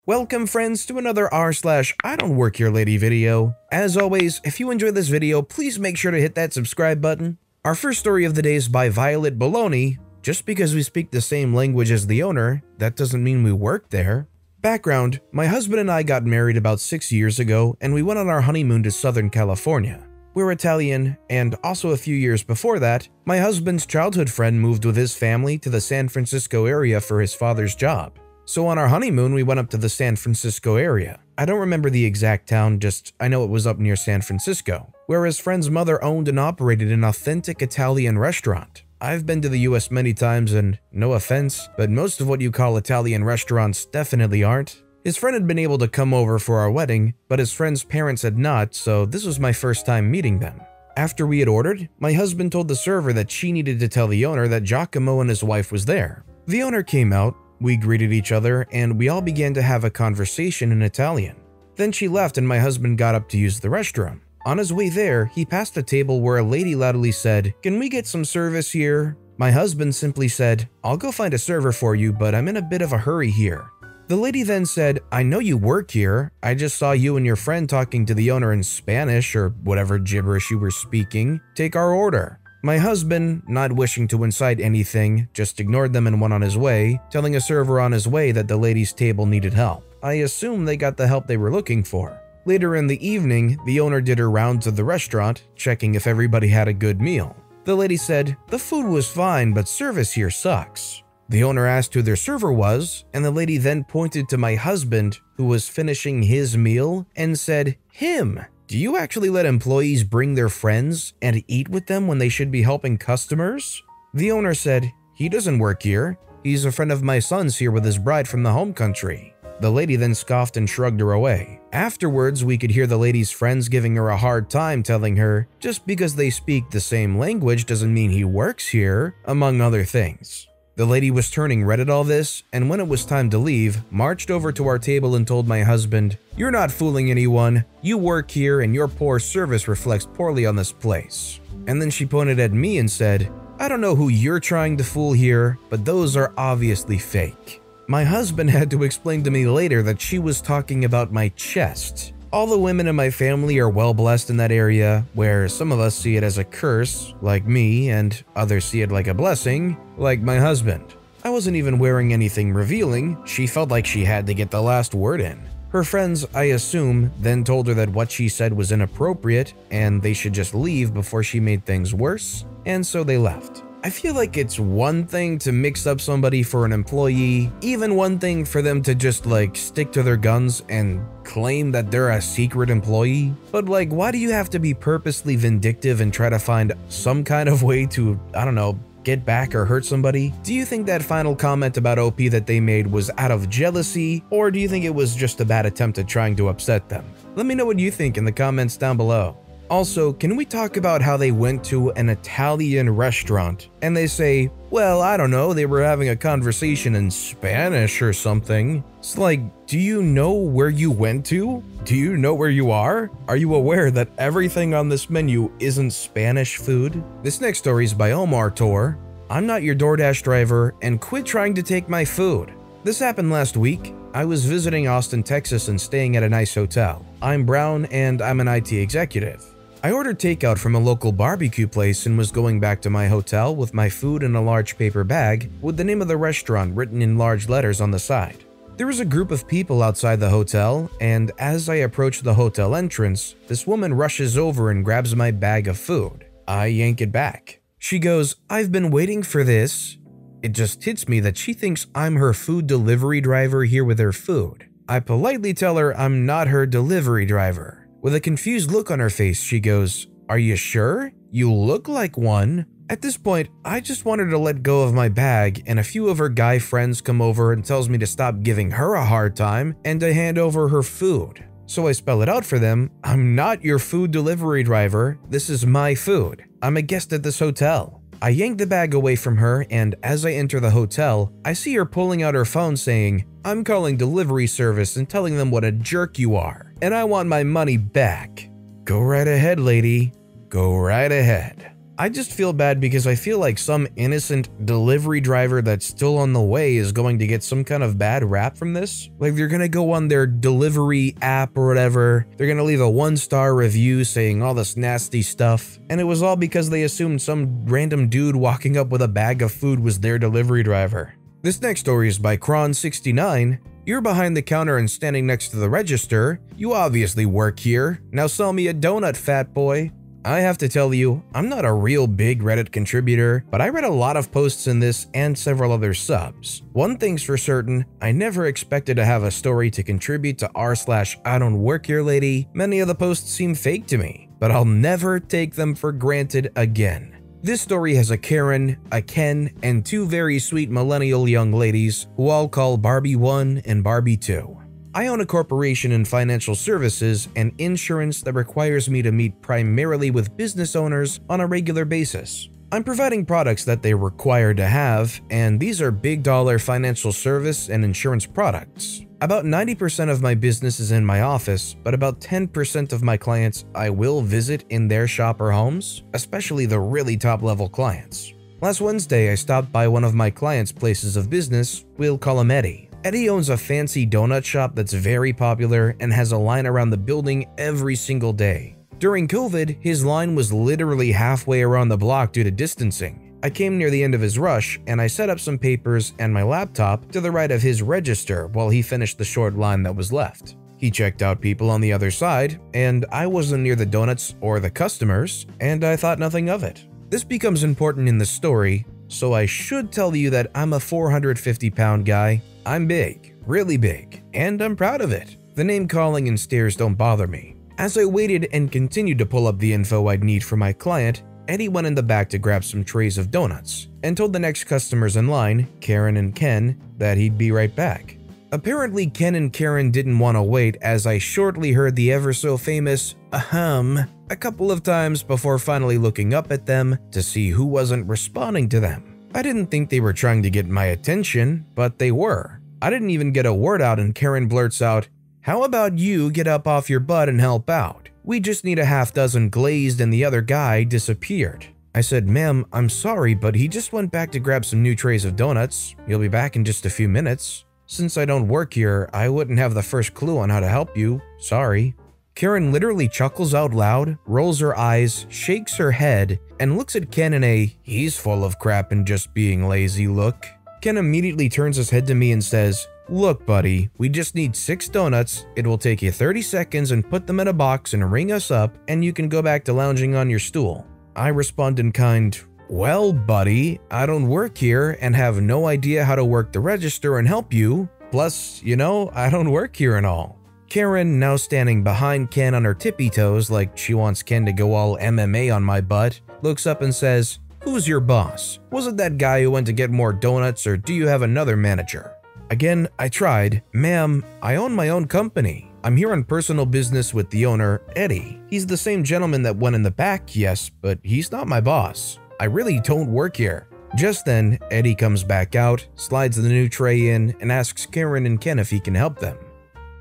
Welcome friends to another r/I don't work here lady video. As always, if you enjoyed this video, please make sure to hit that subscribe button. Our first story of the day is by Violet Baloney. Just because we speak the same language as the owner, that doesn't mean we work there. Background: my husband and I got married about 6 years ago and we went on our honeymoon to Southern California. We're Italian, and also a few years before that, my husband's childhood friend moved with his family to the San Francisco area for his father's job. So on our honeymoon, we went up to the San Francisco area. I don't remember the exact town, just I know it was up near San Francisco, where his friend's mother owned and operated an authentic Italian restaurant. I've been to the US many times and, no offense, but most of what you call Italian restaurants definitely aren't. His friend had been able to come over for our wedding, but his friend's parents had not, so this was my first time meeting them. After we had ordered, my husband told the server that she needed to tell the owner that Giacomo and his wife was there. The owner came out. We greeted each other, and we all began to have a conversation in Italian. Then she left and my husband got up to use the restroom. On his way there, he passed a table where a lady loudly said, "Can we get some service here?" My husband simply said, "I'll go find a server for you, but I'm in a bit of a hurry here." The lady then said, "I know you work here. I just saw you and your friend talking to the owner in Spanish or whatever gibberish you were speaking. Take our order." My husband, not wishing to incite anything, just ignored them and went on his way, telling a server on his way that the lady's table needed help. I assume they got the help they were looking for. Later in the evening, the owner did her rounds of the restaurant, checking if everybody had a good meal. The lady said, "The food was fine, but service here sucks." The owner asked who their server was, and the lady then pointed to my husband, who was finishing his meal, and said, "Him. Do you actually let employees bring their friends and eat with them when they should be helping customers?" The owner said, "He doesn't work here. He's a friend of my son's here with his bride from the home country." The lady then scoffed and shrugged her away. Afterwards, we could hear the lady's friends giving her a hard time, telling her, just because they speak the same language doesn't mean he works here, among other things. The lady was turning red at all this, and when it was time to leave, marched over to our table and told my husband, "You're not fooling anyone. You work here and your poor service reflects poorly on this place." And then she pointed at me and said, "I don't know who you're trying to fool here, but those are obviously fake." My husband had to explain to me later that she was talking about my chest. All the women in my family are well blessed in that area, where some of us see it as a curse, like me, and others see it like a blessing, like my husband. I wasn't even wearing anything revealing. She felt like she had to get the last word in. Her friends, I assume, then told her that what she said was inappropriate and they should just leave before she made things worse, and so they left. I feel like it's one thing to mix up somebody for an employee, even one thing for them to just stick to their guns and claim that they're a secret employee. But why do you have to be purposely vindictive and try to find some kind of way to, I don't know, get back or hurt somebody? Do you think that final comment about OP that they made was out of jealousy, or do you think it was just a bad attempt at trying to upset them? Let me know what you think in the comments down below. Also, can we talk about how they went to an Italian restaurant and they say, well, I don't know, they were having a conversation in Spanish or something? It's like, do you know where you went to? Do you know where you are? Are you aware that everything on this menu isn't Spanish food? This next story is by Omar Tor. "I'm not your DoorDash driver and quit trying to take my food." This happened last week. I was visiting Austin, Texas and staying at a nice hotel. I'm brown and I'm an IT executive. I ordered takeout from a local barbecue place and was going back to my hotel with my food in a large paper bag with the name of the restaurant written in large letters on the side. There was a group of people outside the hotel, and as I approached the hotel entrance, this woman rushes over and grabs my bag of food. I yank it back. She goes, "I've been waiting for this." It just hits me that she thinks I'm her food delivery driver here with her food. I politely tell her I'm not her delivery driver. With a confused look on her face, she goes, "Are you sure? You look like one." At this point, I just want her to let go of my bag, and a few of her guy friends come over and tells me to stop giving her a hard time and to hand over her food. So I spell it out for them. I'm not your food delivery driver. This is my food. I'm a guest at this hotel. I yank the bag away from her, and as I enter the hotel, I see her pulling out her phone saying, "I'm calling delivery service and telling them what a jerk you are, and I want my money back." Go right ahead, lady. Go right ahead. I just feel bad because I feel like some innocent delivery driver that's still on the way is going to get some kind of bad rap from this. Like they're gonna go on their delivery app or whatever, they're gonna leave a 1-star review saying all this nasty stuff, and it was all because they assumed some random dude walking up with a bag of food was their delivery driver. This next story is by Kron69. You're behind the counter and standing next to the register. You obviously work here. Now sell me a donut, fat boy. I have to tell you, I'm not a real big Reddit contributor, but I read a lot of posts in this and several other subs. One thing's for certain, I never expected to have a story to contribute to r/idontworkherelady. Many of the posts seem fake to me, but I'll never take them for granted again. This story has a Karen, a Ken, and 2 very sweet millennial young ladies who all call Barbie 1 and Barbie 2. I own a corporation in financial services and insurance that requires me to meet primarily with business owners on a regular basis. I'm providing products that they're required to have, and these are big dollar financial service and insurance products. About 90% of my business is in my office, but about 10% of my clients I will visit in their shop or homes, especially the really top level clients. Last Wednesday, I stopped by one of my clients' places of business. We'll call him Eddie. Eddie owns a fancy donut shop that's very popular and has a line around the building every single day. During COVID, his line was literally halfway around the block due to distancing. I came near the end of his rush and I set up some papers and my laptop to the right of his register while he finished the short line that was left. He checked out people on the other side, and I wasn't near the donuts or the customers, and I thought nothing of it. This becomes important in the story, so I should tell you that I'm a 450-pound guy. I'm big, really big, and I'm proud of it. The name calling and stares don't bother me. As I waited and continued to pull up the info I'd need for my client, Eddie went in the back to grab some trays of donuts and told the next customers in line, Karen and Ken, that he'd be right back. Apparently, Ken and Karen didn't want to wait, as I shortly heard the ever so famous ahem a couple of times before finally looking up at them to see who wasn't responding to them. I didn't think they were trying to get my attention, but they were. I didn't even get a word out and Karen blurts out, "How about you get up off your butt and help out? We just need a half dozen glazed," and the other guy disappeared. I said, "Ma'am, I'm sorry, but he just went back to grab some new trays of donuts. He'll be back in just a few minutes. Since I don't work here, I wouldn't have the first clue on how to help you. Sorry." Karen literally chuckles out loud, rolls her eyes, shakes her head, and looks at Ken in a "he's full of crap and just being lazy" look. Ken immediately turns his head to me and says, "Look, buddy, we just need 6 donuts. It will take you 30 seconds and put them in a box and ring us up, and you can go back to lounging on your stool." I respond in kind, "Well, buddy, I don't work here and have no idea how to work the register and help you. Plus, I don't work here and all." Karen, now standing behind Ken on her tippy toes like she wants Ken to go all MMA on my butt, looks up and says, "Who's your boss? Was it that guy who went to get more donuts, or do you have another manager?" Again, I tried. "Ma'am, I own my own company. I'm here on personal business with the owner, Eddie. He's the same gentleman that went in the back, yes, but he's not my boss. I really don't work here." Just then, Eddie comes back out, slides the new tray in, and asks Karen and Ken if he can help them.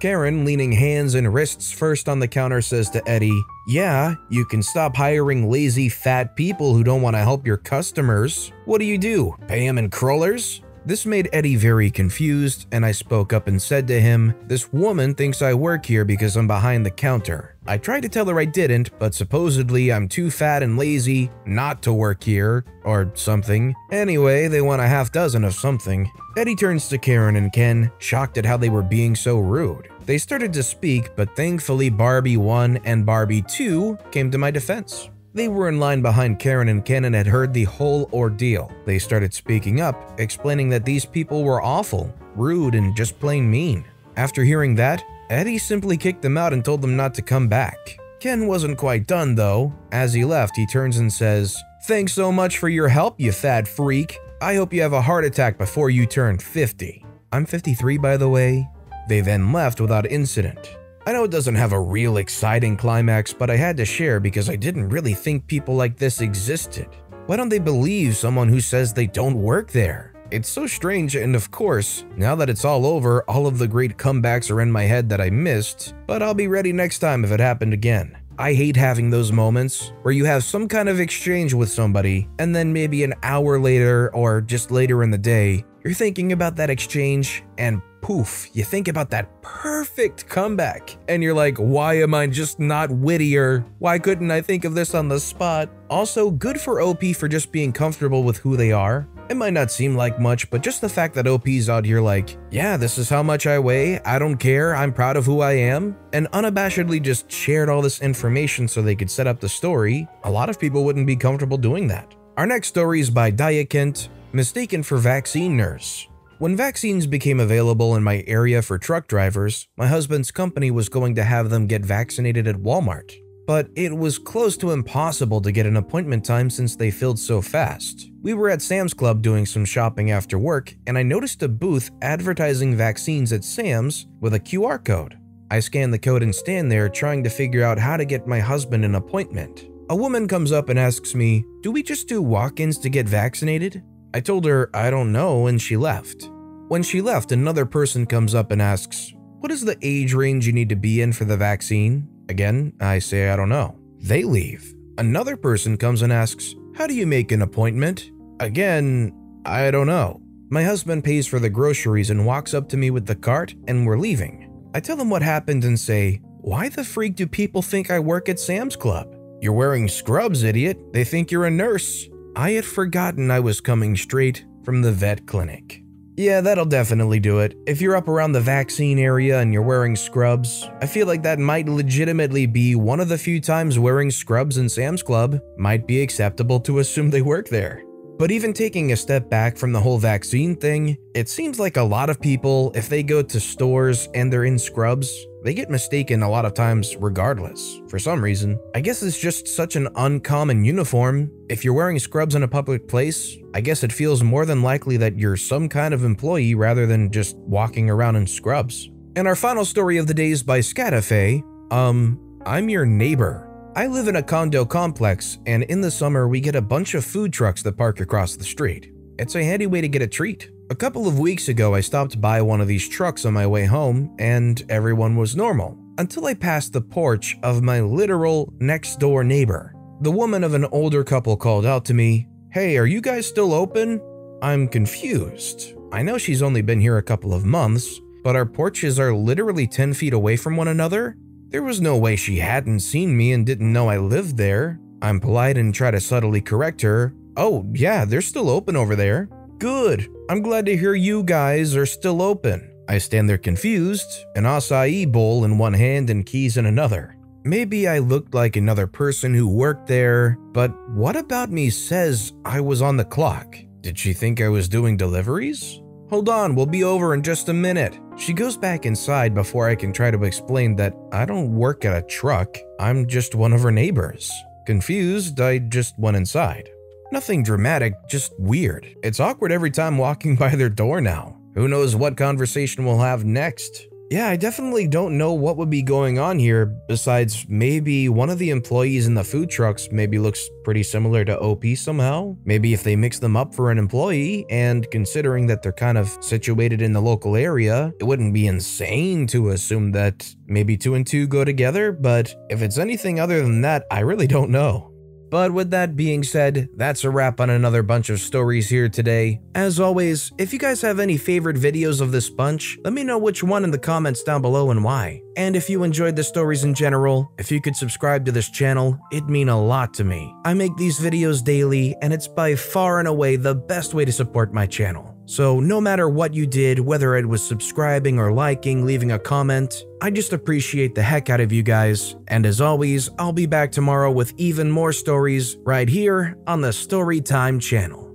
Karen, leaning hands and wrists first on the counter, says to Eddie, "Yeah, you can stop hiring lazy fat people who don't want to help your customers. What do? Pay them in crullers?" This made Eddie very confused, and I spoke up and said to him, "This woman thinks I work here because I'm behind the counter. I tried to tell her I didn't, but supposedly I'm too fat and lazy not to work here, or something. Anyway, they want a half dozen of something." Eddie turns to Karen and Ken, shocked at how they were being so rude. They started to speak, but thankfully Barbie 1 and Barbie 2 came to my defense. They were in line behind Karen and Ken and had heard the whole ordeal. They started speaking up, explaining that these people were awful, rude, and just plain mean. After hearing that, Eddie simply kicked them out and told them not to come back. Ken wasn't quite done though. As he left, he turns and says, "Thanks so much for your help, you fat freak. I hope you have a heart attack before you turn 50. I'm 53, by the way." They then left without incident. I know it doesn't have a real exciting climax, but I had to share because I didn't really think people like this existed. Why don't they believe someone who says they don't work there? It's so strange, and of course, now that it's all over, all of the great comebacks are in my head that I missed, but I'll be ready next time if it happened again. I hate having those moments where you have some kind of exchange with somebody, and then maybe an hour later or just later in the day, you're thinking about that exchange and poof, you think about that perfect comeback. And you're like, why am I just not wittier? Why couldn't I think of this on the spot? Also, good for OP for just being comfortable with who they are. It might not seem like much, but just the fact that OP's out here like, yeah, this is how much I weigh, I don't care, I'm proud of who I am, and unabashedly just shared all this information so they could set up the story, a lot of people wouldn't be comfortable doing that. Our next story is by Diakent, mistaken for vaccine nurse. When vaccines became available in my area for truck drivers, my husband's company was going to have them get vaccinated at Walmart. But it was close to impossible to get an appointment time since they filled so fast. We were at Sam's Club doing some shopping after work, and I noticed a booth advertising vaccines at Sam's with a QR code. I scan the code and stand there trying to figure out how to get my husband an appointment. A woman comes up and asks me, "Do we just do walk-ins to get vaccinated?" I told her I don't know, and she left. When she left, another person comes up and asks, "What is the age range you need to be in for the vaccine?" Again, I say I don't know. They leave. Another person comes and asks, "How do you make an appointment?" Again, I don't know. My husband pays for the groceries and walks up to me with the cart, and we're leaving. I tell him what happened and say, "Why the freak do people think I work at Sam's Club?" "You're wearing scrubs, idiot. They think you're a nurse." I had forgotten I was coming straight from the vet clinic. Yeah, that'll definitely do it. If you're up around the vaccine area and you're wearing scrubs, I feel like that might legitimately be one of the few times wearing scrubs in Sam's Club might be acceptable to assume they work there. But even taking a step back from the whole vaccine thing, it seems like a lot of people, if they go to stores and they're in scrubs, they get mistaken a lot of times regardless, for some reason. I guess it's just such an uncommon uniform. If you're wearing scrubs in a public place, I guess it feels more than likely that you're some kind of employee rather than just walking around in scrubs. And our final story of the day is by Scatafe. I'm your neighbor. I live in a condo complex, and in the summer we get a bunch of food trucks that park across the street. It's a handy way to get a treat. A couple of weeks ago, I stopped by one of these trucks on my way home, and everyone was normal, until I passed the porch of my literal next-door neighbor. The woman of an older couple called out to me, "Hey, are you guys still open?" I'm confused. I know she's only been here a couple of months, but our porches are literally 10 feet away from one another. There was no way she hadn't seen me and didn't know I lived there. I'm polite and try to subtly correct her. "Oh, yeah, they're still open over there." "Good. I'm glad to hear you guys are still open." I stand there confused, an acai bowl in one hand and keys in another. Maybe I looked like another person who worked there, but what about me says I was on the clock? Did she think I was doing deliveries? "Hold on, we'll be over in just a minute." She goes back inside before I can try to explain that I don't work at a truck, I'm just one of her neighbors. Confused, I just went inside. Nothing dramatic, just weird. It's awkward every time walking by their door now. Who knows what conversation we'll have next? Yeah, I definitely don't know what would be going on here, besides maybe one of the employees in the food trucks maybe looks pretty similar to OP somehow. Maybe if they mix them up for an employee, and considering that they're kind of situated in the local area, it wouldn't be insane to assume that maybe 2 and 2 go together, but if it's anything other than that, I really don't know. But with that being said, that's a wrap on another bunch of stories here today. As always, if you guys have any favorite videos of this bunch, let me know which one in the comments down below and why. And if you enjoyed the stories in general, if you could subscribe to this channel, it'd mean a lot to me. I make these videos daily, and it's by far and away the best way to support my channel. So no matter what you did, whether it was subscribing or liking, leaving a comment, I just appreciate the heck out of you guys. And as always, I'll be back tomorrow with even more stories right here on the Storytime channel.